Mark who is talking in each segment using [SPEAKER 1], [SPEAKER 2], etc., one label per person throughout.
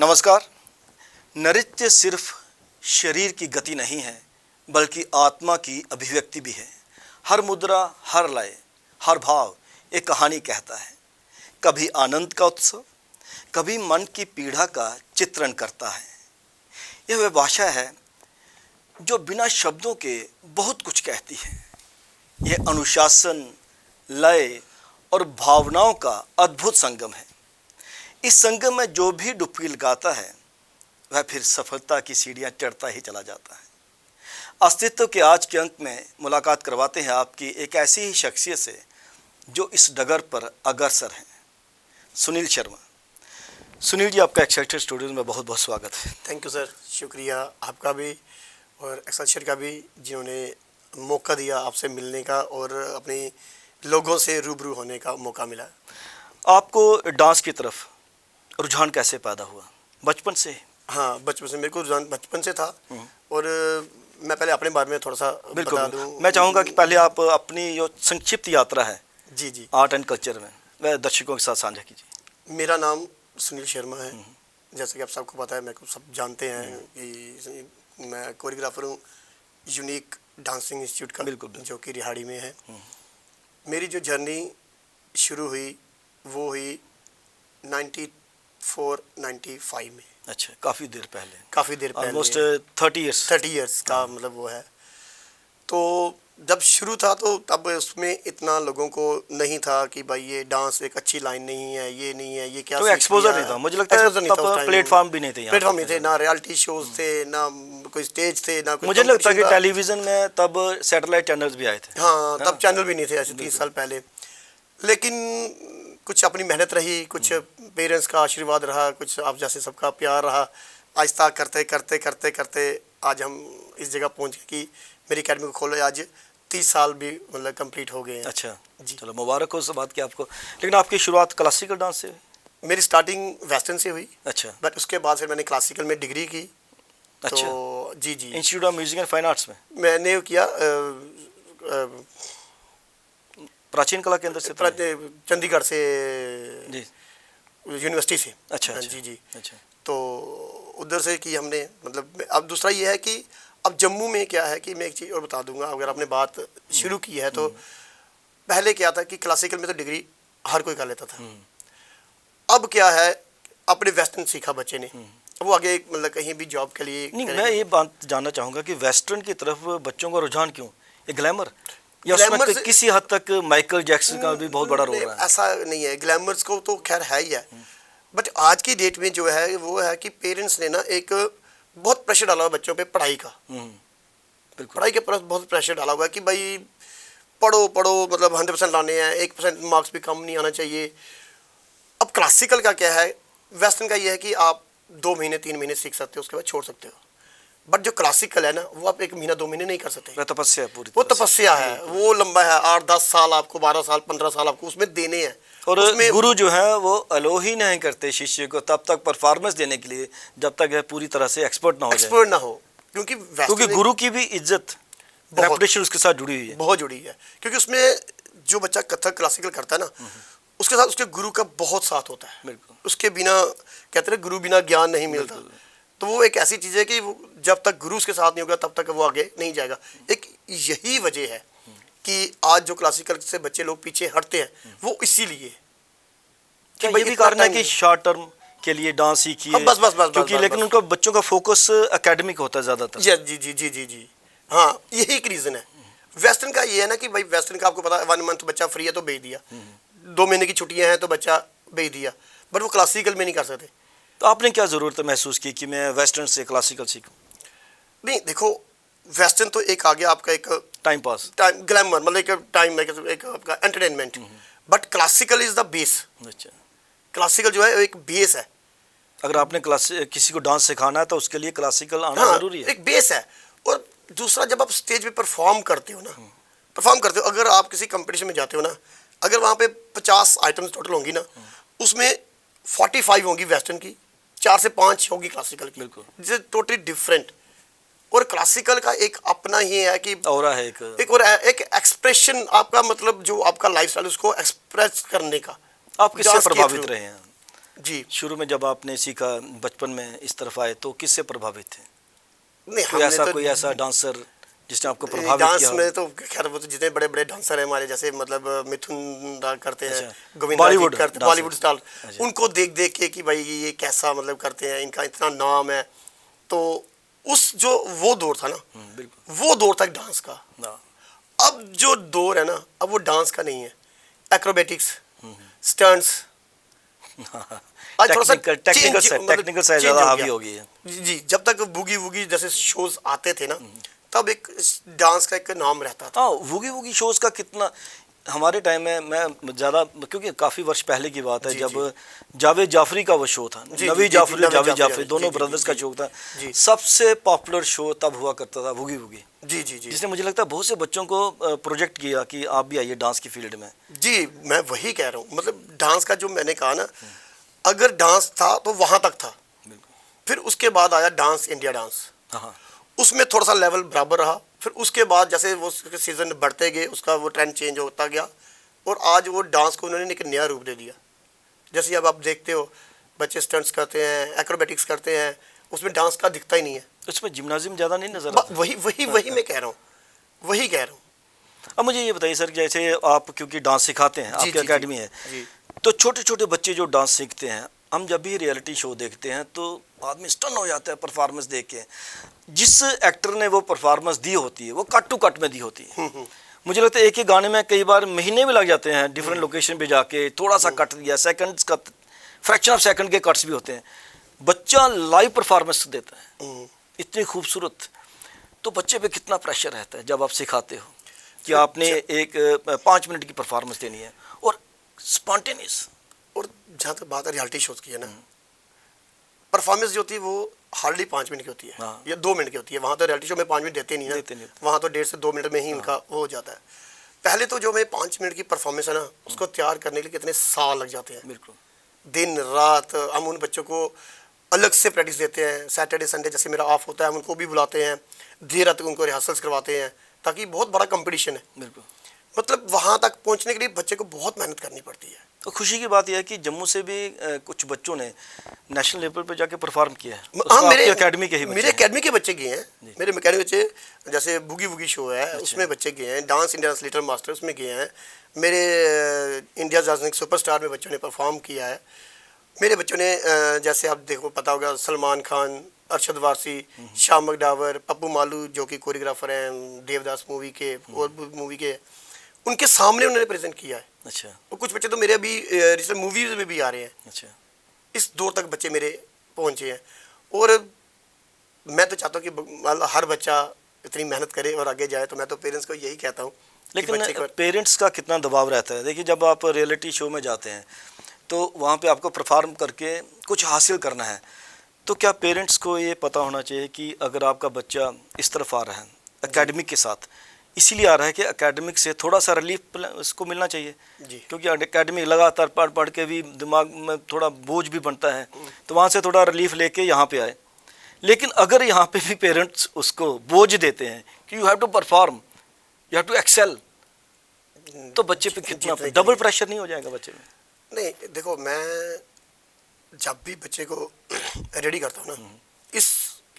[SPEAKER 1] नमस्कार। नृत्य सिर्फ शरीर की गति नहीं है बल्कि आत्मा की अभिव्यक्ति भी है। हर मुद्रा, हर लय, हर भाव एक कहानी कहता है। कभी आनंद का उत्सव, कभी मन की पीड़ा का चित्रण करता है। यह वह भाषा है जो बिना शब्दों के बहुत कुछ कहती है। यह अनुशासन, लय और भावनाओं का अद्भुत संगम है। इस संगम में जो भी डुबकी लगाता है वह फिर सफलता की सीढ़ियां चढ़ता ही चला जाता है। अस्तित्व के आज के अंक में मुलाकात करवाते हैं आपकी एक ऐसी ही शख्सियत से जो इस डगर पर अग्रसर हैं, सुनील शर्मा। सुनील जी, आपका एक्सेलशियर स्टूडियो में बहुत बहुत स्वागत है।
[SPEAKER 2] थैंक यू सर, शुक्रिया आपका भी और एक्सेलशियर का भी, जिन्होंने मौका दिया आपसे मिलने का और अपने लोगों से रूबरू होने का मौका मिला।
[SPEAKER 1] आपको डांस की तरफ रुझान कैसे पैदा हुआ? बचपन से?
[SPEAKER 2] हाँ, बचपन से मेरे को रुझान बचपन से था। और मैं पहले अपने बारे में थोड़ा सा बता दूं।
[SPEAKER 1] मैं चाहूँगा कि पहले आप अपनी जो संक्षिप्त यात्रा है
[SPEAKER 2] जी
[SPEAKER 1] आर्ट एंड कल्चर में वह दर्शकों के साथ साझा कीजिए।
[SPEAKER 2] मेरा नाम सुनील शर्मा है। जैसे कि आप सबको पता है, मेरे को सब जानते हैं कि मैं कोरियोग्राफर हूँ यूनिक डांसिंग इंस्टीट्यूट का,
[SPEAKER 1] बिल्कुल,
[SPEAKER 2] जो कि रिहाड़ी में है। मेरी जो जर्नी शुरू हुई वो हुई 94-95 में।
[SPEAKER 1] अच्छा, काफ़ी देर पहले
[SPEAKER 2] ऑलमोस्ट
[SPEAKER 1] 30
[SPEAKER 2] इयर्स का मतलब वो है। तो जब शुरू था तो तब उसमें इतना लोगों को नहीं था कि भाई ये डांस एक अच्छी लाइन नहीं है, ये नहीं है, ये क्या
[SPEAKER 1] तो एक्सपोजर नहीं था। मुझे लगता है तब प्लेटफॉर्म भी नहीं थे,
[SPEAKER 2] प्लेटफॉर्म नहीं थे, ना रियलिटी शोज थे, ना कोई स्टेज थे, ना कोई।
[SPEAKER 1] मुझे लगता है कि टेलीविज़न में तब सैटेलाइट चैनल्स भी आए थे।
[SPEAKER 2] हाँ, तब चैनल भी नहीं थे ऐसे 30 साल पहले। लेकिन कुछ अपनी मेहनत रही, कुछ पेरेंट्स का आशीर्वाद रहा, कुछ आप जैसे सबका प्यार रहा। आहिस्ता करते करते करते करते आज हम इस जगह पहुंच गए कि मेरी अकेडमी को खोले आज 30 साल भी मतलब कंप्लीट हो गए हैं।
[SPEAKER 1] अच्छा जी, चलो मुबारक हो उस बात की आपको। लेकिन आपकी शुरुआत क्लासिकल डांस से हुई?
[SPEAKER 2] मेरी स्टार्टिंग वेस्टर्न से हुई।
[SPEAKER 1] अच्छा।
[SPEAKER 2] बट उसके बाद फिर मैंने क्लासिकल में डिग्री की।
[SPEAKER 1] अच्छा।
[SPEAKER 2] तो जी
[SPEAKER 1] institute of music and fine arts में मैंने
[SPEAKER 2] किया।
[SPEAKER 1] प्राचीन कला केंद्र से,
[SPEAKER 2] चंडीगढ़ से
[SPEAKER 1] जी,
[SPEAKER 2] यूनिवर्सिटी से।
[SPEAKER 1] अच्छा
[SPEAKER 2] जी।
[SPEAKER 1] अच्छा।
[SPEAKER 2] तो उधर से की हमने मतलब। अब दूसरा ये है कि अब जम्मू में क्या है कि मैं एक चीज़ और बता दूंगा, अगर आपने बात शुरू की है तो पहले क्या था कि क्लासिकल में तो डिग्री हर कोई कर लेता था। अब क्या है, अपने वेस्टर्न सीखा बच्चे ने, वो आगे मतलब कहीं भी जॉब के लिए
[SPEAKER 1] नहीं। मैं ये बात जानना चाहूँगा कि वेस्टर्न की तरफ बच्चों का रुझान क्यों? ये ग्लैमर या उसमें किसी हद तक माइकल जैक्सन का भी बहुत बड़ा रोल रहा है?
[SPEAKER 2] ऐसा नहीं है, ग्लैमर्स को तो खैर है ही है। बट आज की डेट में जो है वो है कि पेरेंट्स ने ना एक बहुत प्रेशर डाला हुआ बच्चों पे पढ़ाई का। पढ़ाई के पर बहुत प्रेशर डाला हुआ है कि भाई पढ़ो पढ़ो, मतलब 100% लाने हैं, 1% मार्क्स भी कम नहीं आना चाहिए। अब क्लासिकल का क्या है, वेस्टर्न का ये है कि आप 2 महीने 3 महीने सीख सकते हो, उसके बाद छोड़ सकते हो। बट जो क्लासिकल है ना, वो आप 1 महीना 2 महीने नहीं कर सकते।
[SPEAKER 1] वो तपस्या है पूरी।
[SPEAKER 2] वो तपस्या है, वो लंबा है। 8-10 साल आपको, 12 साल 15 साल आपको उसमें देने हैं।
[SPEAKER 1] और गुरु जो है वो अलो ही नहीं करते शिष्य को तब तक परफॉर्मेंस देने के लिए जब तक यह पूरी तरह से एक्सपर्ट ना हो। क्योंकि गुरु की भी इज्जत, रेपुटेशन उसके साथ जुड़ी हुई है,
[SPEAKER 2] बहुत जुड़ी है। क्योंकि उसमें जो बच्चा कथक क्लासिकल करता है ना, उसके साथ उसके गुरु का बहुत साथ होता है। बिल्कुल। उसके बिना, कहते हैं गुरु बिना ज्ञान नहीं मिलता। तो वो एक ऐसी चीज़ है कि जब तक गुरु उसके साथ नहीं होगा तब तक वो आगे नहीं जाएगा। एक यही वजह है कि आज जो क्लासिकल से बच्चे लोग पीछे हटते हैं, वो इसीलिए।
[SPEAKER 1] क्या ये भी कारण है कि शॉर्ट टर्म के लिए डांस सीखिए?
[SPEAKER 2] बस
[SPEAKER 1] क्योंकि लेकिन उनका बच्चों का फोकस एकेडमिक होता है ज़्यादातर।
[SPEAKER 2] जी। हाँ, यही एक रीज़न है। वेस्टर्न का ये है ना कि भाई वेस्टर्न का आपको पता है 1 मंथ बच्चा फ्री है तो भेज दिया, 2 महीने की छुट्टियाँ हैं तो बच्चा भेज दिया। बट वो क्लासिकल में नहीं कर सकते।
[SPEAKER 1] तो आपने क्या ज़रूरत महसूस की कि मैं वेस्टर्न से क्लासिकल सीखूं?
[SPEAKER 2] नहीं, देखो, वेस्टर्न तो एक आ गया आपका एक
[SPEAKER 1] टाइम पास,
[SPEAKER 2] टाइम ग्लैमर, मतलब एक टाइम, एक आपका entertainment. But classical is the base. अच्छा, क्लासिकल जो है एक बेस है।
[SPEAKER 1] अगर आपने किसी को डांस सिखाना है तो उसके लिए क्लासिकल आना जरूरी है,
[SPEAKER 2] एक बेस है। और दूसरा, जब आप स्टेज पे परफॉर्म करते हो ना, अगर आप किसी कंपटीशन में जाते हो ना, अगर वहाँ पे 50 आइटम्स टोटल होंगी ना, उसमें 45 होंगी वेस्टर्न की, 4 से 5 होगी क्लासिकल की। जिससे टोटली डिफरेंट। और क्लासिकल का एक अपना ही है कि
[SPEAKER 1] ऑरा है,
[SPEAKER 2] एक एक्सप्रेशन आपका, मतलब जो आपका लाइफस्टाइल उसको एक्सप्रेस करने का।
[SPEAKER 1] आप किससे प्रभावित रहे हैं?
[SPEAKER 2] जी
[SPEAKER 1] शुरू में जब आपने सीखा, बचपन में इस तरफ आए, तो किससे प्रभावित थे?
[SPEAKER 2] नहीं, हमने
[SPEAKER 1] कोई ऐसा डांसर जिसने आपको प्रभावित
[SPEAKER 2] डांस
[SPEAKER 1] किया हो?
[SPEAKER 2] में तो खैर वो तो जितने बड़े बड़े डांसर हैं हमारे, जैसे मतलब मिथुन दा करते हैं,
[SPEAKER 1] अच्छा,
[SPEAKER 2] गोविंदा जी
[SPEAKER 1] बॉलीवुड
[SPEAKER 2] करते,
[SPEAKER 1] डांसर।
[SPEAKER 2] बॉलीवुड स्टार,
[SPEAKER 1] अच्छा।
[SPEAKER 2] उनको देख देख के कि भाई ये कैसा मतलब करते हैं, इनका इतना नाम है। तो उस जो वो दौर था ना,
[SPEAKER 1] बिल्कुल।
[SPEAKER 2] वो दौर था डांस का।
[SPEAKER 1] हाँ,
[SPEAKER 2] अब जो दौर है ना, अब वो डांस का नहीं है, एक्रोबेटिक्स, स्टंट्स। आज थोड़ा सा
[SPEAKER 1] टेक्निकल साइड ज़्यादा हावी हो गई है।
[SPEAKER 2] जी, जब तक बूगी वूगी जैसे शोज आते थे ना, तब एक डांस का एक नाम रहता था।
[SPEAKER 1] हाँ, वूगी वूगी शोज़ का कितना हमारे टाइम में, मैं ज़्यादा, क्योंकि काफ़ी वर्ष पहले की बात है,
[SPEAKER 2] जी,
[SPEAKER 1] जब जावेद जाफरी का वो शो था,
[SPEAKER 2] जी,
[SPEAKER 1] नवी
[SPEAKER 2] जी,
[SPEAKER 1] जाफरी
[SPEAKER 2] जी,
[SPEAKER 1] और
[SPEAKER 2] नवीद
[SPEAKER 1] जावेद
[SPEAKER 2] जाफरी,
[SPEAKER 1] जाफरी,
[SPEAKER 2] जी,
[SPEAKER 1] दोनों
[SPEAKER 2] जी,
[SPEAKER 1] ब्रदर्स
[SPEAKER 2] जी,
[SPEAKER 1] का
[SPEAKER 2] जी,
[SPEAKER 1] शो था।
[SPEAKER 2] जी।
[SPEAKER 1] सबसे पॉपुलर शो तब हुआ करता था वूगी वूगी,
[SPEAKER 2] जी जी जी
[SPEAKER 1] जिसने मुझे लगता है बहुत से बच्चों को प्रोजेक्ट किया कि आप भी आइए डांस की फील्ड में।
[SPEAKER 2] जी, मैं वही कह रहा हूँ, मतलब डांस का जो मैंने कहा ना, अगर डांस था तो वहां तक था।
[SPEAKER 1] बिल्कुल।
[SPEAKER 2] फिर उसके बाद आया डांस इंडिया डांस,
[SPEAKER 1] हाँ,
[SPEAKER 2] उसमें थोड़ा सा लेवल बराबर रहा। फिर उसके बाद जैसे वो सीजन बढ़ते गए, उसका वो ट्रेंड चेंज होता गया, और आज वो डांस को उन्होंने एक नया रूप दे दिया। जैसे अब आप देखते हो, बच्चे स्टंट्स करते हैं, एक्रोबेटिक्स करते हैं, उसमें डांस का दिखता ही नहीं है।
[SPEAKER 1] उसमें जिम्नाजियम ज़्यादा नहीं नजर आता।
[SPEAKER 2] वही वही वही मैं कह रहा हूँ, वही कह रहा हूँ।
[SPEAKER 1] अब मुझे ये बताइए सर, जैसे आप क्योंकि डांस सिखाते हैं,
[SPEAKER 2] जी
[SPEAKER 1] आपकी
[SPEAKER 2] जी
[SPEAKER 1] एकेडमी है,
[SPEAKER 2] जी
[SPEAKER 1] तो छोटे छोटे बच्चे जो डांस सीखते हैं, हम जब भी रियलिटी शो देखते हैं तो आदमी स्टन हो जाता है परफॉर्मेंस देख के। जिस एक्टर ने वो परफॉर्मेंस दी होती है, वो कट टू कट में दी होती है। मुझे लगता है एक ही गाने में कई बार महीने भी लग जाते हैं, डिफरेंट लोकेशन पे जाके थोड़ा सा कट दिया, सेकंड्स का, फ्रैक्शन ऑफ सेकंड के कट्स भी होते हैं। बच्चा लाइव परफॉर्मेंस देता है, इतनी खूबसूरत। तो बच्चे पे कितना प्रेशर रहता है जब आप सिखाते हो कि आपने एक 5 मिनट की परफॉर्मेंस देनी है, और स्पॉन्टेनियस।
[SPEAKER 2] और जहाँ तक बात है रियलिटी शोज की है ना, परफॉर्मेंस जो होती है वो हार्डली 5 मिनट की होती है,
[SPEAKER 1] हाँ।
[SPEAKER 2] या 2 मिनट की होती है। वहाँ तो रियलिटी शो में 5 मिनट देते नहीं
[SPEAKER 1] देते
[SPEAKER 2] ना,
[SPEAKER 1] नहीं।
[SPEAKER 2] वहाँ तो 1.5 से 2 मिनट में ही इनका वो हो जाता है। पहले तो जो मैं 5 मिनट की परफॉर्मेंस है ना, उसको तैयार करने के लिए कितने साल लग जाते हैं,
[SPEAKER 1] बिल्कुल।
[SPEAKER 2] दिन रात। हम उन बच्चों को अलग से प्रैक्टिस देते हैं, सैटरडे संडे जैसे मेरा ऑफ होता है, हम उनको भी बुलाते हैं, देर रात तक उनको रिहर्सल्स करवाते हैं, ताकि बहुत बड़ा कंपटीशन है।
[SPEAKER 1] बिल्कुल।
[SPEAKER 2] मतलब वहाँ तक पहुँचने के लिए बच्चे को बहुत मेहनत करनी पड़ती है।
[SPEAKER 1] तो खुशी की बात यह है कि जम्मू से भी कुछ बच्चों ने नेशनल लेवल पर जाके परफॉर्म किया है।
[SPEAKER 2] हाँ,
[SPEAKER 1] उसमें
[SPEAKER 2] मेरे
[SPEAKER 1] आपकी एकेडमी के ही बच्चे
[SPEAKER 2] मेरे
[SPEAKER 1] हैं।
[SPEAKER 2] एकेडमी के बच्चे गए हैं, मेरे मैकेनिक बच्चे, जैसे बूगी वूगी शो है उसमें बच्चे गए हैं, डांस इंडिया लिटिल मास्टर उसमें गए हैं, मेरे इंडिया जाजनिक सुपरस्टार में बच्चों ने परफॉर्म किया है। मेरे बच्चों ने जैसे आप देखो, पता होगा, सलमान खान, अरशद वारसी, श्याम मकडावर, पप्पू मालू जो कि कोरियोग्राफर हैं देवदास मूवी के और मूवी के, उनके सामने उन्होंने प्रेजेंट किया है।
[SPEAKER 1] अच्छा।
[SPEAKER 2] और कुछ बच्चे तो मेरे अभी रिसेंट मूवीज में भी आ रहे हैं।
[SPEAKER 1] अच्छा।
[SPEAKER 2] इस दौर तक बच्चे मेरे पहुंचे हैं, और मैं तो चाहता हूँ कि हर बच्चा इतनी मेहनत करे और आगे जाए। तो मैं तो पेरेंट्स को यही कहता हूँ।
[SPEAKER 1] लेकिन पेरेंट्स का कितना दबाव रहता है? देखिए, जब आप रियलिटी शो में जाते हैं तो वहाँ पे आपको परफॉर्म करके कुछ हासिल करना है, तो क्या पेरेंट्स को ये पता होना चाहिए कि अगर आपका बच्चा इस तरफ आ रहा है एकेडमिक के साथ, इसीलिए आ रहा है कि एकेडमिक से थोड़ा सा रिलीफ उसको मिलना चाहिए,
[SPEAKER 2] जी।
[SPEAKER 1] क्योंकि एकेडमिक लगातार पढ़ पढ़ के भी दिमाग में थोड़ा बोझ भी बनता है, तो वहाँ से थोड़ा रिलीफ लेके यहाँ पे आए। लेकिन अगर यहाँ पे भी पेरेंट्स उसको बोझ देते हैं कि you have to perform, you have to excel, तो बच्चे पे कितना डबल प्रेशर नहीं हो जाएगा बच्चे में?
[SPEAKER 2] नहीं, देखो, मैं जब भी बच्चे को रेडी करता हूँ ना इस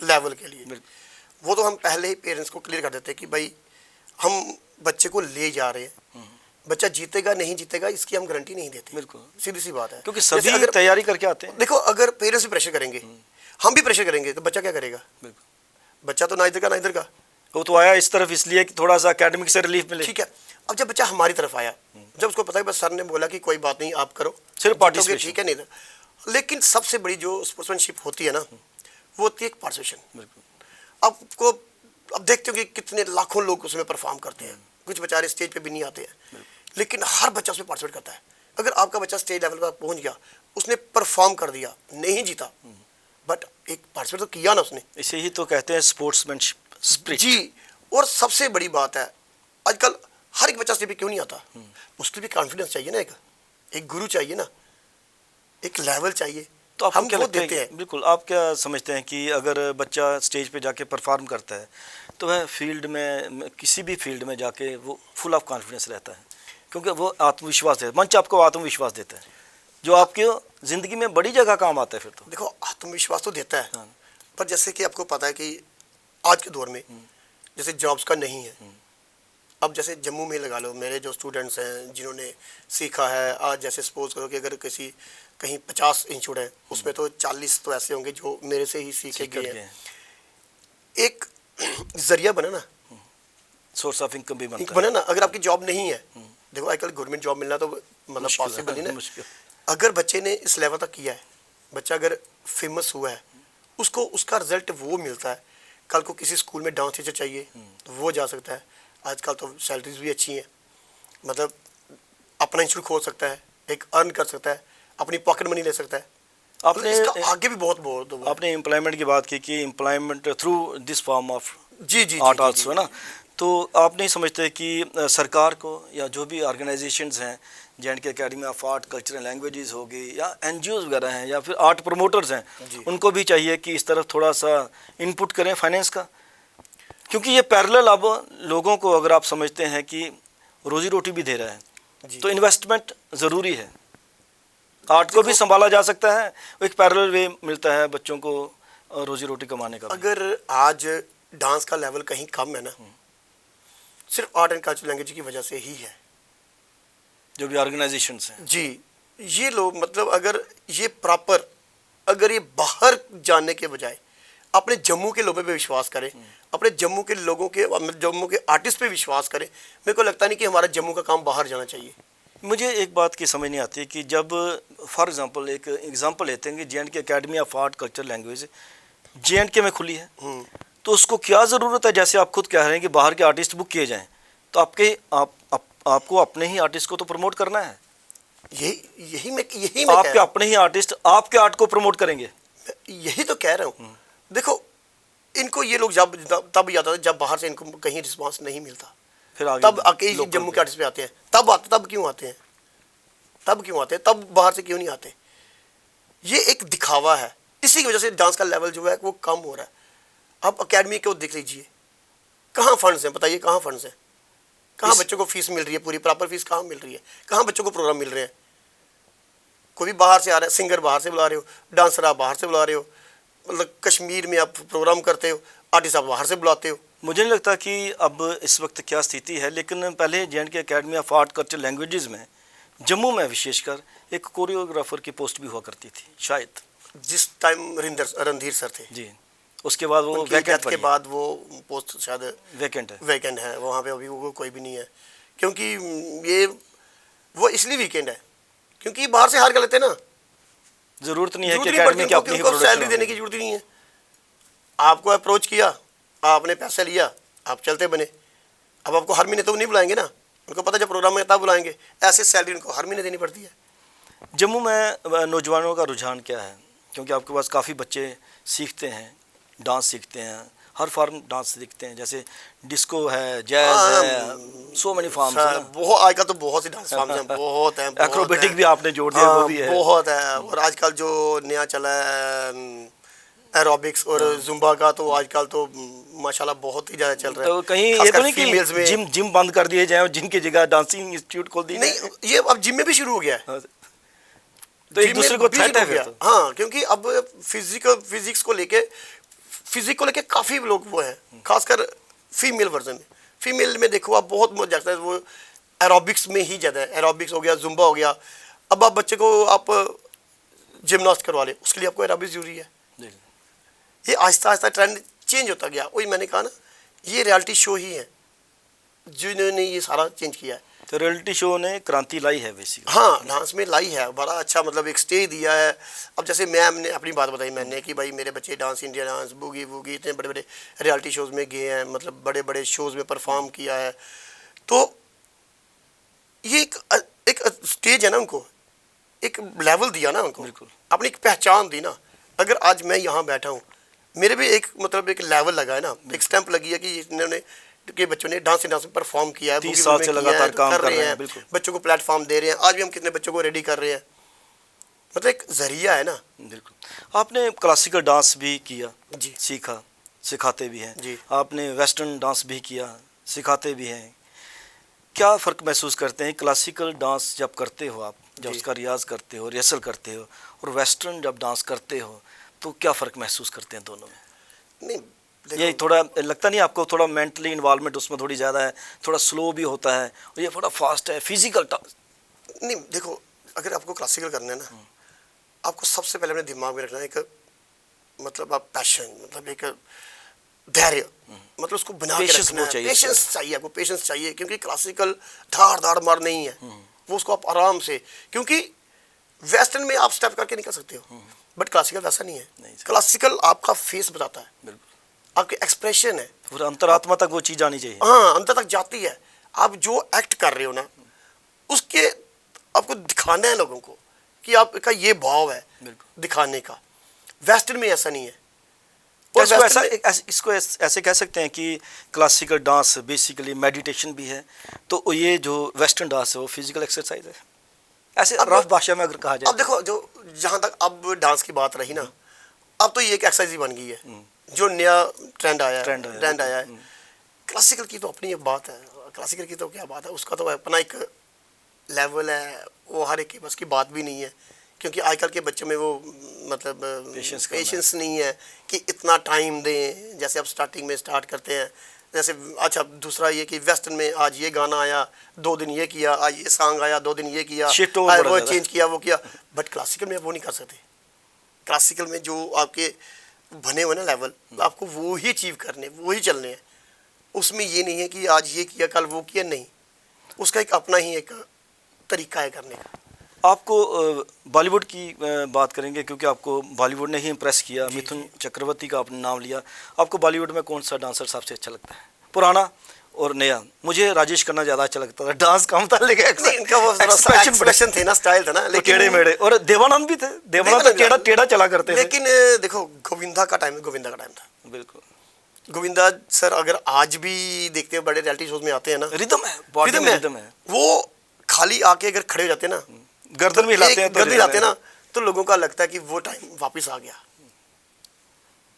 [SPEAKER 2] लेवल के लिए, वो तो हम पहले ही पेरेंट्स को क्लियर कर देते हैं कि भाई हम बच्चे को ले जा रहे हैं, बच्चा जीतेगा नहीं जीतेगा इसकी हम गारंटी नहीं देते।
[SPEAKER 1] बिल्कुल,
[SPEAKER 2] सीधी सी बात है,
[SPEAKER 1] क्योंकि सभी अगर तैयारी करके आते हैं।
[SPEAKER 2] देखो, अगर पेरेंट्स भी प्रेशर करेंगे, हम भी प्रेशर करेंगे, तो बच्चा क्या करेगा? बच्चा तो ना इधर का ना इधर का।
[SPEAKER 1] वो तो आया इस तरफ इसलिए कि थोड़ा सा एकेडमिक से रिलीफ मिले।
[SPEAKER 2] ठीक है, अब जब बच्चा हमारी तरफ आया, जब उसको पता है बस सर ने बोला कि कोई बात नहीं आप करो,
[SPEAKER 1] सिर्फ पार्टिसिपेशन,
[SPEAKER 2] ठीक है, नहीं। लेकिन सबसे बड़ी जो स्पोर्ट्समैनशिप होती है ना, वो होती है एक पार्टिसिपेशन। आपको अब देखते हो कि कितने लाखों लोग उसमें परफॉर्म करते हैं, कुछ बेचारे स्टेज पे भी नहीं आते हैं, लेकिन हर बच्चा उसमें पार्टिसिपेट करता है। अगर आपका बच्चा स्टेज लेवल पर पहुंच गया, उसने परफॉर्म कर दिया, नहीं जीता, बट एक पार्टिसिपेट तो किया ना उसने।
[SPEAKER 1] इसे ही तो कहते हैं स्पोर्ट्समैनशिप स्पिरिट।
[SPEAKER 2] जी, और सबसे बड़ी बात है, आजकल हर एक बच्चा स्टेज पे क्यों नहीं आता? उसके भी कॉन्फिडेंस चाहिए ना, एक गुरु चाहिए ना, एक लेवल चाहिए।
[SPEAKER 1] तो
[SPEAKER 2] हम क्या देते हैं?
[SPEAKER 1] बिल्कुल, आप क्या समझते हैं कि अगर बच्चा स्टेज पे जाके परफॉर्म करता है तो वह फील्ड में, किसी भी फील्ड में जाके वो फुल ऑफ कॉन्फिडेंस रहता है, क्योंकि वो आत्मविश्वास है, मंच आपको आत्मविश्वास देता है। जो आपके ज़िंदगी में बड़ी जगह काम आता है फिर तो।
[SPEAKER 2] देखो आत्मविश्वास तो देता है,
[SPEAKER 1] हाँ।
[SPEAKER 2] पर जैसे कि आपको पता है कि आज के दौर में जैसे जॉब्स का नहीं है। अब जैसे जम्मू में लगा लो, मेरे जो स्टूडेंट्स हैं जिन्होंने सीखा है, आज जैसे सपोज करो कि अगर किसी कहीं 50 इंस्टीट्यूट है, उसमें तो 40 तो ऐसे होंगे जो मेरे से ही सीख के गए हैं। एक जरिया बना ना,
[SPEAKER 1] सोर्स ऑफ इनकम भी
[SPEAKER 2] एक
[SPEAKER 1] बनता
[SPEAKER 2] बना
[SPEAKER 1] है।
[SPEAKER 2] ना। अगर आपकी जॉब नहीं है, देखो आजकल गवर्नमेंट जॉब मिलना तो मतलब
[SPEAKER 1] मुश्किल है,
[SPEAKER 2] पॉसिबल ही ना।
[SPEAKER 1] मुश्किल।
[SPEAKER 2] अगर बच्चे ने इस लेवल तक किया है, बच्चा अगर फेमस हुआ है, उसको उसका रिजल्ट वो मिलता है। कल को किसी स्कूल में डांस टीचर चाहिए तो वो जा सकता है। आजकल तो सैलरीज भी अच्छी हैं, मतलब अपना इंस्टीट्यूट खोल सकता है, एक अर्न कर सकता है, अपनी पॉकेट मनी ले सकता है।
[SPEAKER 1] आपने
[SPEAKER 2] इसका आगे भी बहुत बहुत वो है।
[SPEAKER 1] आपने एम्प्लॉयमेंट की बात की कि employment through this form of
[SPEAKER 2] G G
[SPEAKER 1] art
[SPEAKER 2] G,
[SPEAKER 1] also, है ना। तो आप नहीं समझते कि सरकार को या जो भी ऑर्गेनाइजेशंस हैं, J&K academy of art culture and languages होगी या एनजीओज वगैरह हैं या फिर आर्ट प्रमोटर्स हैं,
[SPEAKER 2] जी।
[SPEAKER 1] उनको भी चाहिए कि इस तरफ थोड़ा सा इनपुट करें फाइनेंस का, क्योंकि ये पैरेलल अब लोगों को अगर आप समझते हैं कि रोजी रोटी भी दे रहा है,
[SPEAKER 2] जी।
[SPEAKER 1] तो इन्वेस्टमेंट ज़रूरी है। आर्ट को भी संभाला जा सकता है, एक पैरेलल वे मिलता है बच्चों को रोजी रोटी कमाने का भी।
[SPEAKER 2] अगर आज डांस का लेवल कहीं कम है ना, सिर्फ आर्ट एंड कल्चर लैंग्वेज की वजह से ही है।
[SPEAKER 1] जो भी ऑर्गेनाइजेशंस हैं
[SPEAKER 2] जी, ये लोग मतलब अगर ये प्रॉपर, अगर ये बाहर जाने के बजाय अपने जम्मू के लोगों पे विश्वास करें, अपने जम्मू के लोगों के, जम्मू के आर्टिस्ट पे विश्वास करें, मेरे को लगता नहीं कि हमारा जम्मू का काम बाहर जाना चाहिए।
[SPEAKER 1] मुझे एक बात की समझ नहीं आती कि जब फॉर एग्जांपल एक एग्जांपल लेते हैं कि J&K academy of art culture language J&K में खुली है, तो उसको क्या ज़रूरत है, जैसे आप खुद कह रहे हैं कि बाहर के आर्टिस्ट बुक किए जाएं, तो आपको अपने ही आर्टिस्ट को तो प्रमोट करना है।
[SPEAKER 2] यही मैं कह
[SPEAKER 1] आपके
[SPEAKER 2] रहा हूं।
[SPEAKER 1] अपने ही आर्टिस्ट आपके आर्ट को प्रमोट करेंगे।
[SPEAKER 2] यही तो कह रहा हूँ। देखो इनको ये लोग जब तब याद आता है जब बाहर से इनको कहीं रिस्पांस नहीं मिलता,
[SPEAKER 1] फिर आगे
[SPEAKER 2] तब आके ही
[SPEAKER 1] लोकल
[SPEAKER 2] जम्मू
[SPEAKER 1] पे।
[SPEAKER 2] के आर्टिस्ट पे आते हैं। तब क्यों आते हैं? तब बाहर से क्यों नहीं आते? ये एक दिखावा है। इसी की वजह से डांस का लेवल जो है वो कम हो रहा है। आप अकेडमी को देख लीजिए, कहाँ फंड्स हैं? बताइए कहाँ फंड्स हैं? कहाँ बच्चों को फीस मिल रही है? पूरी प्रॉपर फीस कहाँ मिल रही है? कहाँ बच्चों को प्रोग्राम मिल रहे हैं? कोई भी बाहर से आ रहा है, सिंगर बाहर से बुला रहे हो, डांसर आप बाहर से बुला रहे हो, मतलब कश्मीर में आप प्रोग्राम करते हो, आर्टिस्ट आप बाहर से बुलाते हो।
[SPEAKER 1] मुझे नहीं लगता कि अब इस वक्त क्या स्थिति है, लेकिन पहले J&K academy of art culture languages में जम्मू में विशेषकर एक कोरियोग्राफर की पोस्ट भी हुआ करती थी शायद,
[SPEAKER 2] जिस टाइम रणधीर सर थे
[SPEAKER 1] जी। उसके बाद वो
[SPEAKER 2] उनकी
[SPEAKER 1] वैकेंट
[SPEAKER 2] डेथ के बाद वो पोस्ट शायद
[SPEAKER 1] वैकेंट है।
[SPEAKER 2] वैकेंट है, वहाँ पे अभी वो कोई भी नहीं है। क्योंकि ये वो इसलिए वीकेंड है क्योंकि बाहर से हार कर लेते हैं ना।
[SPEAKER 1] ज़रूरत नहीं है कि
[SPEAKER 2] जरूरत नहीं
[SPEAKER 1] अकेडमी
[SPEAKER 2] पड़ती
[SPEAKER 1] की अपनी ही
[SPEAKER 2] उनको, सैलरी
[SPEAKER 1] प्रोडक्शन
[SPEAKER 2] देने की जरूरत ही नहीं है। आपको अप्रोच किया, आपने पैसा लिया, आप चलते बने। अब आपको हर महीने तो नहीं बुलाएंगे ना, उनको पता जब प्रोग्राम में तब बुलाएंगे। ऐसे सैलरी उनको हर महीने देनी पड़ती है।
[SPEAKER 1] जम्मू में नौजवानों का रुझान क्या है, क्योंकि आपके पास काफ़ी बच्चे सीखते हैं, डांस सीखते हैं, हर फॉर्म डांस सीखते हैं, जैसे डिस्को है, जैज है, सो मेनी फॉर्म्स है ना।
[SPEAKER 2] बहुत आजकल तो बहुत सी डांस फॉर्म्स हैं, बहुत हैं, बहुत
[SPEAKER 1] एक्रोबेटिक
[SPEAKER 2] हैं।
[SPEAKER 1] भी आपने जोड़ दिया, वो भी है।
[SPEAKER 2] बहुत है। और आजकल जो नया चला है एरोबिक्स और जुम्बा का, तो आजकल तो माशाल्लाह बहुत ही ज़्यादा चल रहा है।
[SPEAKER 1] तो कहीं ये
[SPEAKER 2] खासकर
[SPEAKER 1] तो नहीं
[SPEAKER 2] फीमेल्स
[SPEAKER 1] कि
[SPEAKER 2] में।
[SPEAKER 1] जिम बंद कर दिए जाए और जिम की जगह डांसिंग इंस्टीट्यूट खोल दिए
[SPEAKER 2] नहीं, ये अब जिम में भी शुरू हो गया है।
[SPEAKER 1] तो एक
[SPEAKER 2] जिम
[SPEAKER 1] दूसरे
[SPEAKER 2] में
[SPEAKER 1] को
[SPEAKER 2] भी
[SPEAKER 1] थ्रेट
[SPEAKER 2] शुरू
[SPEAKER 1] है
[SPEAKER 2] हो
[SPEAKER 1] फिर
[SPEAKER 2] गया।
[SPEAKER 1] तो।
[SPEAKER 2] हाँ, क्योंकि अब फिजिक्स को लेके काफ़ी लोग वो हैं, खासकर फीमेल वर्जन में। फीमेल में देखो आप बहुत ज़्यादा है, वो एरोबिक्स में ही ज़्यादा है। एरोबिक्स हो गया, जुम्बा हो गया। अब आप बच्चे को आप जिमनास्ट करवा ले, उसके लिए आपको एरोबिक्स जरूरी है। ये आहिस्ता आहिस्ता ट्रेंड चेंज होता गया। वही मैंने कहा ना, ये रियलिटी शो ही है जिन्होंने ये सारा चेंज किया है।
[SPEAKER 1] तो रियलिटी शो ने क्रांति लाई है बेसिकली।
[SPEAKER 2] हाँ, डांस में लाई है, बड़ा अच्छा, मतलब एक स्टेज दिया है। अब जैसे मैंने अपनी बात बताई मैंने कि भाई मेरे बच्चे dance India dance, boogie woogie, इतने बड़े बड़े रियलिटी शोज़ में गए हैं, मतलब बड़े बड़े शोज़ में परफॉर्म किया है। तो ये एक स्टेज है ना, उनको एक लेवल दिया ना, उनको
[SPEAKER 1] बिल्कुल।
[SPEAKER 2] अपनी एक पहचान दी ना। अगर आज मैं यहाँ बैठा हूँ, मेरे भी एक मतलब एक लेवल लगा है ना, एक स्टैंप लगी है कि इन्होंने के बच्चों ने डांस में परफॉर्म किया है,
[SPEAKER 1] 30 साल से लगातार काम कर रहे हैं। बिल्कुल।
[SPEAKER 2] बच्चों को प्लेटफॉर्म दे रहे हैं। आज भी हम कितने बच्चों को रेडी कर रहे हैं, मतलब एक जरिया है ना।
[SPEAKER 1] बिल्कुल। आपने क्लासिकल डांस भी किया,
[SPEAKER 2] जी।
[SPEAKER 1] सीखा, सिखाते भी हैं।
[SPEAKER 2] जी।
[SPEAKER 1] आपने वेस्टर्न डांस भी किया, सिखाते भी हैं। क्या फ़र्क महसूस करते हैं क्लासिकल डांस जब करते हो आप जब
[SPEAKER 2] जी।
[SPEAKER 1] उसका रियाज करते हो, रिहर्सल करते हो, और वेस्टर्न जब डांस करते हो, तो क्या फ़र्क महसूस करते हैं दोनों में?
[SPEAKER 2] नहीं
[SPEAKER 1] ये
[SPEAKER 2] देखो,
[SPEAKER 1] थोड़ा लगता नहीं आपको, थोड़ा मेंटली इन्वॉल्वमेंट उसमें थोड़ी ज़्यादा है, थोड़ा स्लो भी होता है, और ये थोड़ा फास्ट है, फिजिकल टास्क?
[SPEAKER 2] नहीं देखो, अगर आपको क्लासिकल करना है ना, आपको सबसे पहले अपने दिमाग में रखना है एक, मतलब आप पैशन, मतलब एक धैर्य, मतलब उसको बना के
[SPEAKER 1] पेशेंस
[SPEAKER 2] रखना
[SPEAKER 1] बहुत
[SPEAKER 2] है।
[SPEAKER 1] चाहिए
[SPEAKER 2] पेशेंस चाहिए आपको, पेशेंस चाहिए, क्योंकि क्लासिकल धाड़ धाड़ मार नहीं है, वो उसको आप आराम से, क्योंकि वेस्टर्न में आप स्टेप करके निकल सकते हो, बट क्लासिकल वैसा नहीं है।
[SPEAKER 1] नहीं सर।
[SPEAKER 2] क्लासिकल आपका फेस बताता है,
[SPEAKER 1] बिल्कुल,
[SPEAKER 2] आपके एक्सप्रेशन है,
[SPEAKER 1] पूरा अंतरात्मा तक वो चीज़ आनी चाहिए।
[SPEAKER 2] हाँ अंदर तक जाती है। आप जो एक्ट कर रहे हो ना, उसके आपको दिखाना है लोगों को कि आपका ये भाव है
[SPEAKER 1] बिल्कुल।
[SPEAKER 2] दिखाने का। वेस्टर्न में ऐसा नहीं है।
[SPEAKER 1] क्या
[SPEAKER 2] और
[SPEAKER 1] इसको
[SPEAKER 2] वेस्टर्न
[SPEAKER 1] ऐसा
[SPEAKER 2] में
[SPEAKER 1] इसको ऐसे कह सकते हैं कि क्लासिकल डांस बेसिकली मेडिटेशन भी है, तो ये जो वेस्टर्न डांस है वो फिजिकल एक्सरसाइज है, ऐसे
[SPEAKER 2] अब
[SPEAKER 1] रफ भाषा में अगर कहा जाए
[SPEAKER 2] अब देखो, जो जहाँ तक अब डांस की बात रही ना, अब तो ये एक एक्सरसाइज ही बन गई है, जो नया ट्रेंड आया है। क्लासिकल की तो अपनी एक बात है, क्लासिकल की तो क्या बात है, उसका तो अपना एक लेवल है, वो हर एक की बस की बात भी नहीं है, क्योंकि आजकल के बच्चों में वो मतलब पेशेंस नहीं है कि इतना टाइम दें। जैसे अब स्टार्टिंग में स्टार्ट करते हैं, जैसे अच्छा दूसरा ये कि वेस्टर्न में आज ये गाना आया, 2 दिन ये किया, आज ये सॉन्ग आया, 2 दिन ये किया,
[SPEAKER 1] शिफ्ट ओवर
[SPEAKER 2] आज
[SPEAKER 1] बड़ा
[SPEAKER 2] वो
[SPEAKER 1] ज़्यादा।
[SPEAKER 2] चेंज किया, वो किया। बट क्लासिकल में आप वो नहीं कर सकते। क्लासिकल में जो आपके बने हुए ना लेवल, आपको वो ही अचीव करने, वो ही चलने हैं। उसमें ये नहीं है कि आज ये किया कल वो किया, नहीं, उसका एक अपना ही एक तरीका है करने का।
[SPEAKER 1] आपको बॉलीवुड की बात करेंगे, क्योंकि आपको बॉलीवुड ने ही इम्प्रेस किया, मिथुन चक्रवर्ती का आपने नाम लिया। आपको बॉलीवुड में कौन सा डांसर सबसे अच्छा लगता है, पुराना और नया? मुझे राजेश खन्ना ज़्यादा अच्छा लगता था, डांस कम था लेकिन
[SPEAKER 2] इनका वो एक्सप्रेशन थे ना, स्टाइल था ना,
[SPEAKER 1] लेकिन टेढ़े मेढ़े। और देवानंद भी थे, देवानंद तो टेढ़ा टेढ़ा चला करते थे।
[SPEAKER 2] लेकिन देखो, गोविंदा का टाइम था।
[SPEAKER 1] बिल्कुल,
[SPEAKER 2] गोविंदा सर अगर आज भी देखते हैं, बड़े रियलिटी शोज में आते हैं ना,
[SPEAKER 1] रिदम है, बॉडी में रिदम है।
[SPEAKER 2] वो खाली आके अगर खड़े हो जाते हैं ना,
[SPEAKER 1] गर्दन भी हिलाते हैं, तो
[SPEAKER 2] गर्दन हिलाते हैं ना, तो लोगों का लगता है कि वो टाइम वापस आ गया।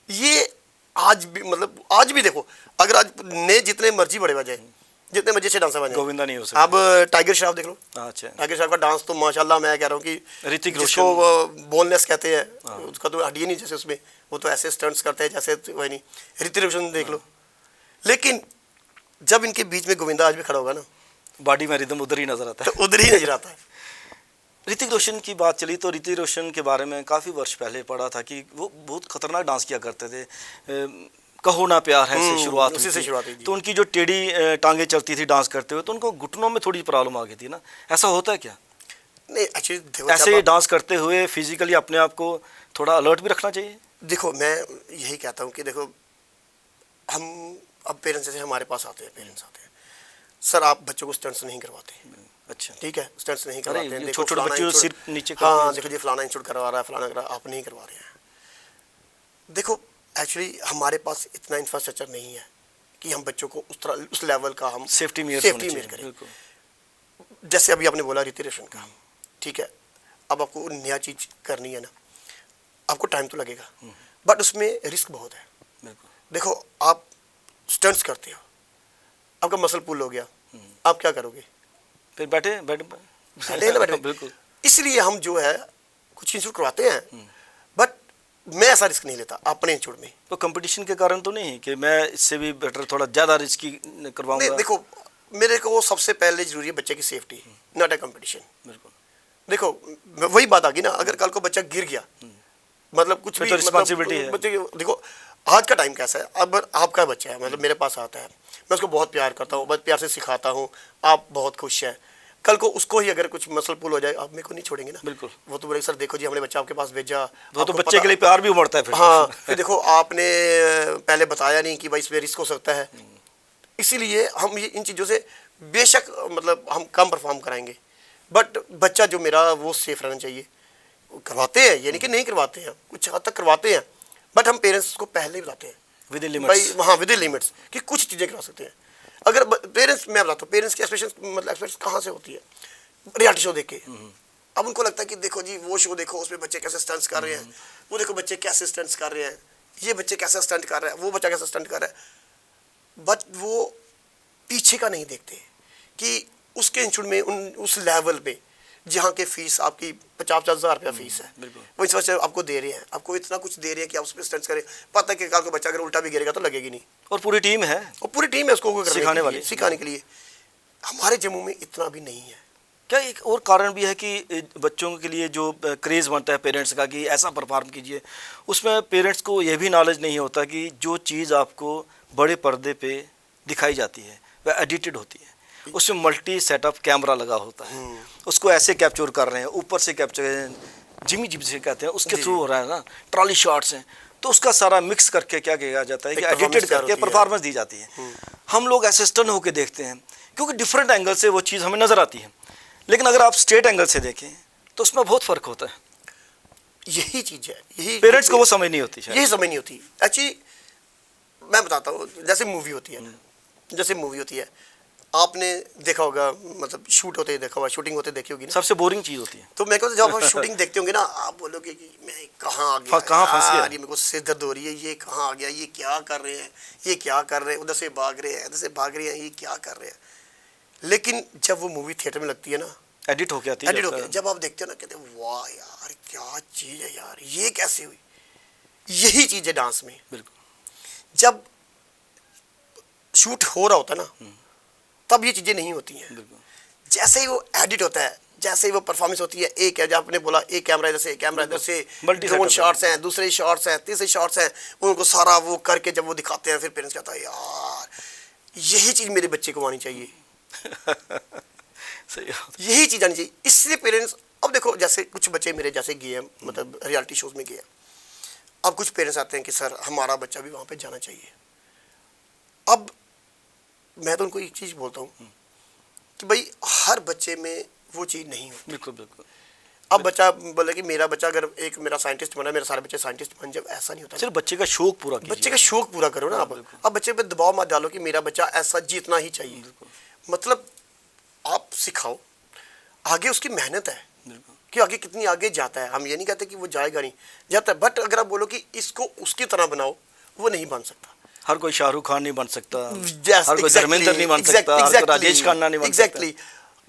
[SPEAKER 2] ये आज भी, मतलब आज भी देखो, अगर आज ने जितने मर्जी बड़े बजाए, जितने मर्जी से डांसर बजाए,
[SPEAKER 1] गोविंदा नहीं हो सकता।
[SPEAKER 2] अब टाइगर श्रॉफ देख लो।
[SPEAKER 1] अच्छा,
[SPEAKER 2] टाइगर श्रॉफ का डांस तो माशाल्लाह, मैं कह रहा हूँ कि
[SPEAKER 1] ऋतिक
[SPEAKER 2] जिसको बोलनेस कहते हैं,
[SPEAKER 1] हाँ।
[SPEAKER 2] उसका तो हड्डी नहीं, जैसे उसमें वो तो ऐसे स्टंट्स करते हैं जैसे वही नहीं। ऋतिक रोशन देख लो। लेकिन जब इनके बीच में गोविंदा आज भी खड़ा होगा ना,
[SPEAKER 1] बॉडी में रिदम उधर ही नजर आता है,
[SPEAKER 2] तो उधर ही नजर आता है।
[SPEAKER 1] ऋतिक रोशन की बात चली तो ऋतिक रोशन के बारे में काफ़ी वर्ष पहले पढ़ा था कि वो बहुत खतरनाक डांस किया करते थे। कहो ना प्यार है से शुरुआत
[SPEAKER 2] उसी
[SPEAKER 1] हुई
[SPEAKER 2] से
[SPEAKER 1] थी।
[SPEAKER 2] शुरुआत हुई थी।
[SPEAKER 1] तो उनकी जो टेढ़ी टांगे चलती थी डांस करते हुए, तो उनको घुटनों में थोड़ी प्रॉब्लम आ गई थी ना, ऐसा होता है क्या?
[SPEAKER 2] नहीं एक्चुअली देखो,
[SPEAKER 1] ऐसे डांस करते हुए फिजिकली अपने आप को थोड़ा अलर्ट भी रखना चाहिए।
[SPEAKER 2] देखो मैं यही कहता हूँ कि देखो, हम अब पेरेंट्स जैसे हमारे पास आते हैं, पेरेंट्स आते हैं, सर आप बच्चों को स्टंट्स नहीं करवाते।
[SPEAKER 1] अच्छा,
[SPEAKER 2] ठीक है, स्टंट्स नहीं
[SPEAKER 1] अरे
[SPEAKER 2] करवाते हैं।
[SPEAKER 1] ये
[SPEAKER 2] देखो
[SPEAKER 1] छोटे-छोटे
[SPEAKER 2] फलाना
[SPEAKER 1] बच्चे जो
[SPEAKER 2] इंस्टीट्यूट,
[SPEAKER 1] सिर नीचे करते हैं।
[SPEAKER 2] हाँ देखो जी फलाना इंस्टीट्यूट करवा रहा है, फलाना करा, आप नहीं करवा रहे हैं। देखो एक्चुअली हमारे पास इतना इंफ्रास्ट्रक्चर नहीं है कि हम बच्चों को उस तरह, उस लेवल का हम
[SPEAKER 1] सेफ्टी मेयर
[SPEAKER 2] करें।
[SPEAKER 1] बिल्कुल।
[SPEAKER 2] जैसे अभी आपने बोला ऋतिक रोशन का, ठीक है, अब आपको नया चीज करनी है ना, आपको टाइम तो लगेगा, बट उसमें रिस्क बहुत है।
[SPEAKER 1] बिल्कुल,
[SPEAKER 2] देखो आप स्टंट्स करते हो, आपका मसल पुल हो गया, आप क्या करोगे?
[SPEAKER 1] फिर बैठे बिल्कुल।
[SPEAKER 2] इसलिए हम जो है कुछ इंस्टीट्यूट करवाते हैं, बट मैं ऐसा रिस्क नहीं लेता अपने इंस्टीट्यूट में।
[SPEAKER 1] तो कंपटीशन के कारण तो नहीं कि मैं इससे भी बेटर थोड़ा ज़्यादा रिस्की करवाऊंगा?
[SPEAKER 2] नहीं देखो, मेरे को सबसे पहले जरूरी है बच्चे की सेफ्टी, नॉट ए कंपटीशन।
[SPEAKER 1] बिल्कुल,
[SPEAKER 2] देखो वही बात आ गई ना, अगर कल को बच्चा गिर गया, मतलब कुछ
[SPEAKER 1] फिर
[SPEAKER 2] भी
[SPEAKER 1] तो रिस्पॉन्सिबिलिटी है।
[SPEAKER 2] बच्चे देखो आज का टाइम कैसा है, अब आपका बच्चा है, मतलब मेरे पास आता है, मैं उसको बहुत प्यार करता हूँ, बहुत प्यार से सिखाता हूँ, आप बहुत खुश हैं। कल को उसको ही अगर कुछ मसल पुल हो जाए, आप मेरे को नहीं छोड़ेंगे ना।
[SPEAKER 1] बिल्कुल।
[SPEAKER 2] वो तो बोले सर देखो जी हमने बच्चा आपके पास भेजा,
[SPEAKER 1] वो तो बच्चे के लिए प्यार भी उमड़ता है फिर।
[SPEAKER 2] हाँ फिर देखो आपने पहले बताया नहीं कि भाई इसमें रिस्क हो सकता है। इसीलिए हम ये इन चीज़ों से बेशक मतलब हम कम परफॉर्म कराएंगे, बट बच्चा जो मेरा वो सेफ रहना चाहिए। करवाते हैं, ये नहीं कि नहीं करवाते हैं, कुछ हद तक करवाते हैं, बट हम पेरेंट्स को पहले ही बताते हैं
[SPEAKER 1] विद इन
[SPEAKER 2] भाई,
[SPEAKER 1] लिमिट्स।
[SPEAKER 2] हाँ विद इन लिमिट्स, कि कुछ चीज़ें करा सकते हैं। अगर पेरेंट्स, मैं बताता हूँ पेरेंट्स की एक्सपेक्टेशन, मतलब एक्सपेक्टेशन कहाँ से होती है? रियलिटी शो देख के। अब उनको लगता है कि देखो जी वो शो देखो, उसमें बच्चे कैसे स्टंट्स कर रहे हैं, वो देखो बच्चे कैसे स्टंट्स कर रहे हैं, ये बच्चे कैसे स्टंट कर रहे हैं, वो बच्चा कैसे स्टंट कर रहा है, बट वो पीछे का नहीं देखते कि उसके इंस्टीट्यूट में उस लेवल पे जहाँ के फीस आपकी 50,000 रुपया फीस है,
[SPEAKER 1] बिल्कुल।
[SPEAKER 2] वो इस वजह से आपको दे रहे हैं, आपको इतना कुछ दे रहे हैं कि आप उस पर स्टंट्स करें। पता है कि कल को बच्चा अगर उल्टा भी गिरेगा तो लगेगी नहीं,
[SPEAKER 1] और पूरी टीम है
[SPEAKER 2] और पूरी टीम है उसको करने
[SPEAKER 1] सिखाने
[SPEAKER 2] के लिए,
[SPEAKER 1] वाली।
[SPEAKER 2] सिखाने के लिए। हमारे जम्मू में इतना भी नहीं है।
[SPEAKER 1] क्या एक और कारण भी है कि बच्चों के लिए जो क्रेज़ बनता है पेरेंट्स का कि ऐसा परफॉर्म कीजिए, उसमें पेरेंट्स को ये भी नॉलेज नहीं होता कि जो चीज़ आपको बड़े पर्दे पे दिखाई जाती है वह एडिटेड होती है, उसमें मल्टी सेटअप कैमरा लगा होता है, उसको ऐसे कैप्चर कर रहे हैं, ऊपर से कैप्चर जिमी जिम से कहते हैं उसके थ्रू हो रहा है ना, ट्रॉली शॉट्स हैं, तो उसका सारा मिक्स करके क्या किया जाता है कि एडिटेड करके परफॉर्मेंस दी जाती है। हम लोग ऐसे स्टन होकर देखते हैं क्योंकि डिफरेंट एंगल से वो चीज़ हमें नज़र आती है, लेकिन अगर आप स्ट्रेट एंगल से देखें तो उसमें बहुत फ़र्क होता है।
[SPEAKER 2] यही चीज़ है, यही
[SPEAKER 1] पेरेंट्स को वो समझ नहीं होती शायद।
[SPEAKER 2] यही समझ नहीं होती। एक्चुअली मैं बताता हूँ, जैसे मूवी होती है ना, जैसे मूवी होती है, आपने देखा होगा, मतलब शूट होते देखा होगा, शूटिंग होते देखी होगी ना।
[SPEAKER 1] सबसे बोरिंग चीज़ होती है।
[SPEAKER 2] तो मैं कहता जब आप शूटिंग देखते होंगे ना, आप बोलोगे कि मैं कहाँ आ गया,
[SPEAKER 1] कहाँ फंस गया,
[SPEAKER 2] यार, ये मेरे को सिर दर्द हो रही है, ये कहाँ आ गया, ये क्या कर रहे हैं, ये क्या कर रहे हैं, उधर से भाग रहे हैं, इधर से भाग रहे हैं, ये क्या कर रहे हैं। लेकिन जब वो मूवी थिएटर में लगती है ना,
[SPEAKER 1] एडिट होके आती है,
[SPEAKER 2] एडिट होके, जब आप देखते हो ना, कहते हैं वाह यार क्या चीज़ है यार, ये कैसे हुई। यही चीज़ है डांस में।
[SPEAKER 1] बिल्कुल।
[SPEAKER 2] जब शूट हो रहा होता है ना, तब ये चीज़ें नहीं होती हैं। जैसे ही वो एडिट होता है, जैसे ही वो परफॉर्मेंस होती है, एक है, जब आपने बोला एक कैमरा इधर से, एक कैमरा इधर से, ड्रोन शॉट्स हैं, दूसरे शॉट्स हैं, तीसरे शॉट्स हैं, उनको सारा वो करके जब वो दिखाते हैं, फिर पेरेंट्स कहता है यार यही चीज़ मेरे बच्चे को आनी चाहिए।
[SPEAKER 1] सही बात।
[SPEAKER 2] यही चीज़ आनी चाहिए। इसलिए पेरेंट्स, अब देखो जैसे कुछ बच्चे मेरे जैसे गए हैं, मतलब रियलिटी शोज़ में गए हैं, अब कुछ पेरेंट्स आते हैं कि सर हमारा बच्चा भी वहाँ पे जाना चाहिए। अब मैं तो उनको एक चीज़ बोलता हूँ कि भाई हर बच्चे में वो चीज़ नहीं होती।
[SPEAKER 1] बिल्कुल बिल्कुल।
[SPEAKER 2] अब बच्चा बोले कि मेरा बच्चा अगर एक मेरा साइंटिस्ट बना, मेरे सारे बच्चे साइंटिस्ट बन जाए, ऐसा नहीं होता।
[SPEAKER 1] सिर्फ बच्चे का शौक पूरा कीजिए।
[SPEAKER 2] बच्चे का शौक पूरा करो ना। अब बच्चे पे दबाव मत डालो कि मेरा बच्चा ऐसा जीतना ही चाहिए। मतलब आप सिखाओ, आगे उसकी मेहनत है कि आगे कितनी आगे जाता है। हम ये नहीं कहते कि वो जाएगा नहीं, जाता है, बट अगर आप बोलो कि इसको उसकी तरह बनाओ, वो नहीं बन सकता।
[SPEAKER 1] हर कोई शाहरुख खान नहीं बन सकता, हर कोई धर्मेंद्र नहीं बन सकता, हर कोई राजेश खन्ना नहीं बन सकता।
[SPEAKER 2] एग्जैक्टली,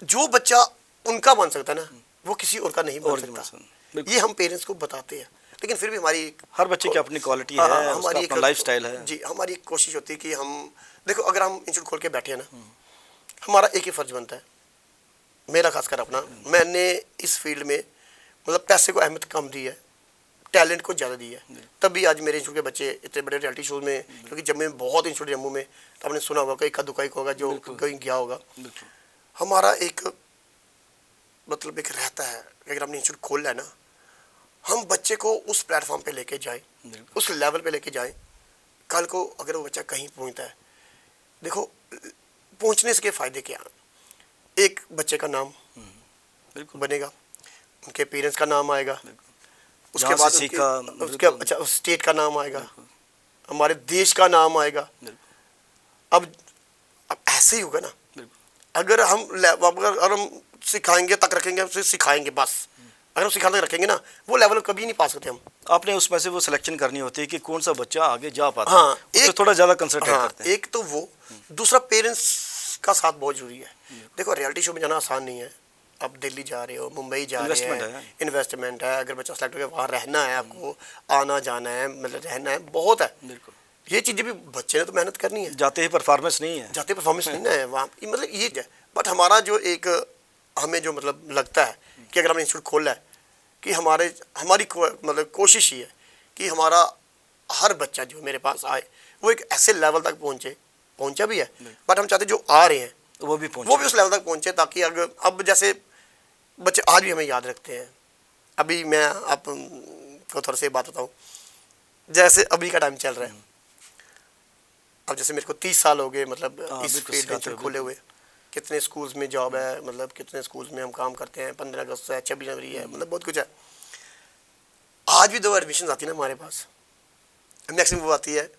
[SPEAKER 2] जो बच्चा उनका बन सकता है ना, वो किसी और का नहीं बन सकता। ये हम पेरेंट्स को बताते हैं, लेकिन फिर भी हमारी
[SPEAKER 1] हर बच्चे की अपनी क्वालिटी है,
[SPEAKER 2] हमारी
[SPEAKER 1] अपना लाइफस्टाइल है।
[SPEAKER 2] जी, हमारी एक कोशिश होती है कि हम देखो, अगर हम इंस्टीट्यूट खोल के बैठे हैं ना, हमारा एक ही फर्ज बनता है, मेरा खासकर अपना, मैंने इस फील्ड में मतलब पैसे को अहमियत कम दी है, टैलेंट को ज़्यादा दी है। तभी आज मेरे इंस्टीट्यूट के बच्चे इतने बड़े रियलिटी शोज में, क्योंकि जम्मू में बहुत इंस्टीट्यूट, जम्मू में तो आपने सुना होगा, कहीं का दुकाई होगा जो कहीं गया होगा। हमारा एक मतलब एक रहता है, अगर हमने इंस्टीट्यूट खोल है ना, हम बच्चे को उस प्लेटफॉर्म पे लेके जाएं, उस लेवल पे लेके जाएं। कल को अगर वो बच्चा कहीं पहुंचता है, देखो पहुंचने से के फ़ायदे क्या, एक बच्चे का नाम बनेगा, उनके पेरेंट्स का नाम आएगा, उसके बाद उसके अच्छा स्टेट का नाम आएगा, हमारे देश का नाम आएगा। अब ऐसे ही होगा ना, अगर हम सिखाएंगे तक रखेंगे, हम सिखाएंगे बस, अगर हम सिखाते रखेंगे ना, वो लेवल कभी नहीं पा सकते हम।
[SPEAKER 1] आपने उसमें से वो सिलेक्शन करनी होती है कि कौन सा बच्चा आगे जा पाता
[SPEAKER 2] है। हाँ,
[SPEAKER 1] एक थोड़ा ज़्यादा कंसंट्रेट करते हैं।
[SPEAKER 2] एक तो वो, दूसरा पेरेंट्स का साथ बहुत जरूरी है। देखो रियलिटी शो में जाना आसान नहीं है। आप दिल्ली जा रहे हो, मुंबई जा रहे हैं, इन्वेस्टमेंट है। अगर बच्चा सेलेक्ट हो गया, वहाँ रहना है, आपको आना जाना है, मतलब रहना है, बहुत है। ये चीज़ें भी बच्चे ने तो मेहनत करनी है।
[SPEAKER 1] जाते ही परफॉर्मेंस नहीं है,
[SPEAKER 2] जाते परफॉर्मेंस नहीं है वहाँ, मतलब ये है। बट हमारा जो एक हमें जो मतलब लगता है कि अगर हमने इंस्टीट्यूट खोला है, कि हमारी मतलब कोशिश ही है कि हमारा हर बच्चा जो मेरे पास आए वो एक ऐसे लेवल तक पहुंचा भी है, बट हम चाहते जो आ रहे हैं
[SPEAKER 1] वो भी
[SPEAKER 2] उस लेवल तक पहुंचे, ताकि अगर अब जैसे बच्चे आज भी हमें याद रखते हैं। अभी मैं आपको थोड़ा सी बात बताऊँ, जैसे अभी का टाइम चल रहा है, अब जैसे मेरे को 30 साल हो गए, मतलब इस फील्ड में खोले हुए। कितने स्कूल्स में जॉब है, मतलब कितने स्कूल्स में हम काम करते हैं, 15 अगस्त है, 26 जनवरी है, मतलब बहुत कुछ है। आज भी 2 एडमिशन आती है ना हमारे पास, मैक्सिमम वो आती है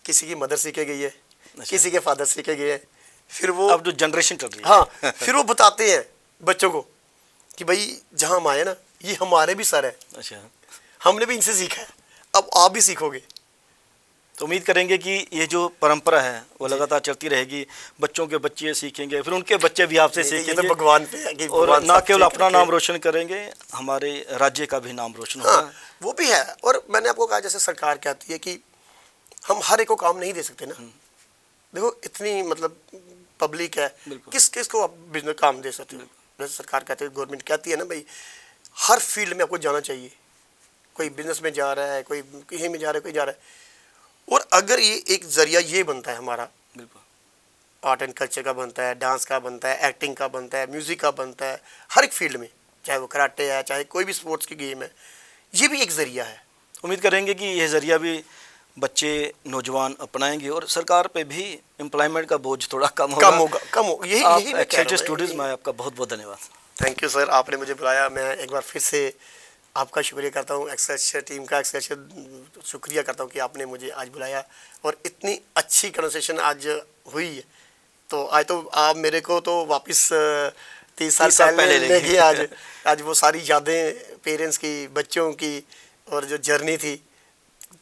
[SPEAKER 2] किसी की मदर सीखे गई है, किसी के फादर सीखे गए हैं, फिर वो
[SPEAKER 1] अब जो जनरेशन चल रही है,
[SPEAKER 2] हाँ फिर वो बताते हैं बच्चों को कि भाई जहाँ हम आए ना, ये हमारे भी सर है,
[SPEAKER 1] अच्छा,
[SPEAKER 2] हमने भी इनसे सीखा है, अब आप भी सीखोगे।
[SPEAKER 1] तो उम्मीद करेंगे कि ये जो परंपरा है वो लगातार चलती रहेगी, बच्चों के बच्चे सीखेंगे, फिर उनके बच्चे भी आपसे
[SPEAKER 2] ये
[SPEAKER 1] सीखेंगे,
[SPEAKER 2] तो भगवान पे है कि
[SPEAKER 1] और
[SPEAKER 2] भगवान
[SPEAKER 1] ना
[SPEAKER 2] सब
[SPEAKER 1] केवल
[SPEAKER 2] चीज़
[SPEAKER 1] अपना
[SPEAKER 2] करके-
[SPEAKER 1] नाम रोशन करेंगे, हमारे राज्य का भी नाम रोशन होगा।
[SPEAKER 2] हाँ, वो भी है। और मैंने आपको कहा जैसे सरकार कहती है कि हम हर एक को काम नहीं दे सकते ना। देखो इतनी मतलब पब्लिक है,
[SPEAKER 1] बिल्कुल।
[SPEAKER 2] किस किस को आप बिजनेस काम दे सकते हो। जैसे सरकार कहती है, गवर्नमेंट कहती है ना भाई हर फील्ड में आपको जाना चाहिए। कोई बिजनेस में जा रहा है, कोई कहीं में जा रहा है, कोई जा रहा है। और अगर ये एक जरिया ये बनता है हमारा,
[SPEAKER 1] बिल्कुल
[SPEAKER 2] आर्ट एंड कल्चर का बनता है, डांस का बनता है, एक्टिंग का बनता है, म्यूज़िक का बनता है, हर एक फील्ड में, चाहे वो कराटे है, चाहे कोई भी स्पोर्ट्स की गेम है, ये भी एक ज़रिया है।
[SPEAKER 1] उम्मीद करेंगे कि यह ज़रिया भी बच्चे नौजवान अपनाएंगे और सरकार पे भी एम्प्लॉयमेंट का बोझ थोड़ा कम होगा।
[SPEAKER 2] कम होगा, यही
[SPEAKER 1] आप
[SPEAKER 2] यही मैं कह
[SPEAKER 1] एक्सेलसियर
[SPEAKER 2] रहा हूँ।
[SPEAKER 1] स्टूडियोज़ में आपका बहुत बहुत धन्यवाद।
[SPEAKER 2] थैंक यू सर, आपने मुझे बुलाया। मैं एक बार फिर से आपका शुक्रिया करता हूँ, एक्सेलसियर टीम का एक्सेलसियर शुक्रिया करता हूँ कि आपने मुझे आज बुलाया और इतनी अच्छी कन्वर्सेशन आज हुई है। तो आज तो आप मेरे को तो वापस 30 साल पहले ले गए। आज वो सारी यादें पेरेंट्स की, बच्चों की और जो जर्नी थी,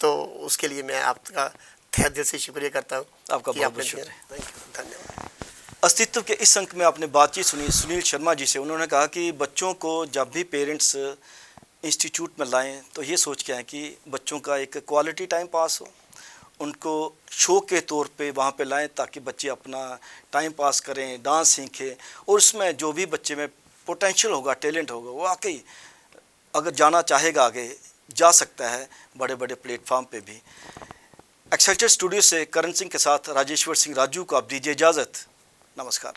[SPEAKER 2] तो उसके लिए मैं आपका तहे दिल से शुक्रिया करता हूँ।
[SPEAKER 1] आपका
[SPEAKER 2] कि
[SPEAKER 1] बहुत
[SPEAKER 2] आपने
[SPEAKER 1] बहुत शुक्रिया।
[SPEAKER 2] दिया। थैंक यू, धन्यवाद।
[SPEAKER 1] अस्तित्व के इस अंक में आपने बातचीत सुनी सुनील शर्मा जी से। उन्होंने कहा कि बच्चों को जब भी पेरेंट्स इंस्टीट्यूट में लाएं तो ये सोच के आएँ कि बच्चों का एक क्वालिटी टाइम पास हो, उनको शो के तौर पे वहाँ पे लाएं ताकि बच्चे अपना टाइम पास करें, डांस सीखें, और उसमें जो भी बच्चे में पोटेंशियल होगा, टैलेंट होगा, वो वाकई अगर जाना चाहेगा आगे जा सकता है बड़े बड़े प्लेटफॉर्म पे भी। एक्सेलसियर स्टूडियो से करण सिंह के साथ राजेश्वर सिंह राजू को आप दीजिए इजाज़त। नमस्कार।